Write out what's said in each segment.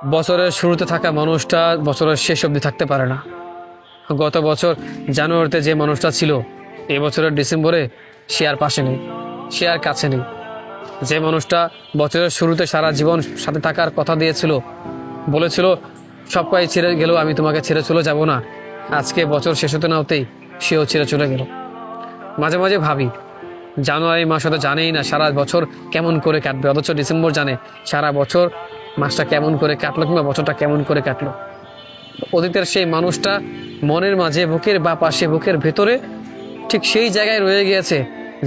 বছরের শুরুতে থাকা মানুষটা বছরের শেষ অবধি থাকতে পারে না। গত বছর জানুয়ারিতে যে মানুষটা ছিল, এই বছরের ডিসেম্বরে সে আর পাশে নেই, সে আর কাছে নেই। যে মানুষটা বছরের শুরুতে সারা জীবন সাথে থাকার কথা দিয়েছিল, বলেছিল সবাই ছেড়ে গেলেও আমি তোমাকে ছেড়ে চলে যাব না, আজকে বছর শেষ হতে না হতেই সেও ছেড়ে চলে গেল। মাঝে মাঝে ভাবি, জানুয়ারি মাস হয়তো জানেই না সারা বছর কেমন করে কাটবে, অথচ ডিসেম্বর জানে সারা বছর মাসটা কেমন করে কাটলো কিংবা বছরটা কেমন করে কাটলো। অতীতের সেই মানুষটা মনের মাঝে, বুকের বা পাশে, বুকের ভেতরে ঠিক সেই জায়গায় রয়ে গিয়েছে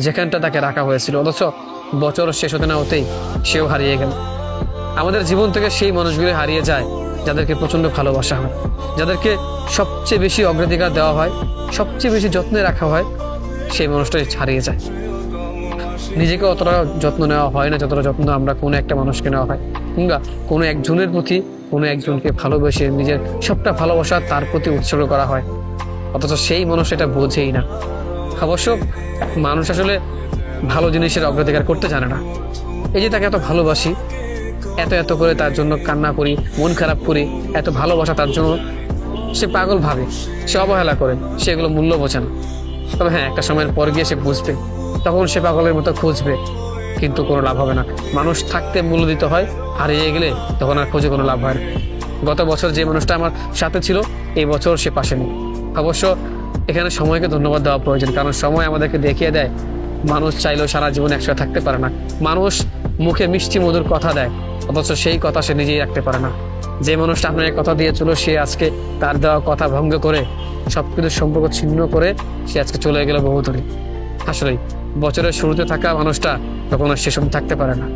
যেখানটা তাকে রাখা হয়েছিল, অথচ বছর শেষ হতে না হতেই সেও হারিয়ে গেল। আমাদের জীবন থেকে সেই মানুষগুলো হারিয়ে যায় যাদেরকে প্রচণ্ড ভালোবাসা হয়, যাদেরকে সবচেয়ে বেশি অগ্রাধিকার দেওয়া হয়, সবচেয়ে বেশি যত্নে রাখা হয়, সেই মানুষটাই হারিয়ে যায়। নিজেকে অতটা যত্ন নেওয়া হয় না যতটা যত্ন আমরা কোনো একটা মানুষকে নেওয়া হয়, কিংবা কোনো একজনের প্রতি, কোনো একজনকে ভালোবেসে নিজের সবটা ভালোবাসা তার প্রতি উৎসর্গ করা হয়, অথচ সেই মানুষ এটা বোঝেই না। অবশ্য মানুষ আসলে ভালো জিনিসের অগ্রাধিকার করতে জানে না। এই যে তাকে এত ভালোবাসি, এত এত করে তার জন্য কান্না করি, মন খারাপ করি, এত ভালোবাসা তার জন্য, সে পাগল ভাবে, সে অবহেলা করে, সে এগুলো মূল্য বোঝে না। তবে হ্যাঁ, একটা সময়ের পর গিয়ে সে বুঝবে, তখন সে পাগলের মতো খুঁজবে, কিন্তু কোনো লাভ হবে না। মানুষ থাকতে মূল্য দিতে হয়, হারিয়ে গেলে তখন আর খোঁজে কোনো লাভ হয় না। গত বছর যে মানুষটা আমার সাথে ছিল, এই বছর সে পাশে নেই। অবশ্য এখানে সময়কে ধন্যবাদ দেওয়া প্রয়োজন, কারণ সময় আমাদেরকে দেখিয়ে দেয় মানুষ চাইলেও সারা জীবন একসাথে থাকতে পারে না। মানুষ মুখে মিষ্টি মধুর কথা দেয়, অথচ সেই কথা সে নিজেই রাখতে পারে না। যে মানুষটা আপনাকে কথা দিয়েছিল, সে আজকে তার দেওয়া কথা ভঙ্গ করে সব কিছু সম্পর্ক ছিন্ন করে সে আজকে চলে গেল বহুদূরে। আসলেই বছরের শুরুতে থাকা মানুষটা কখনো শেষ অবধি থাকতে পারে না।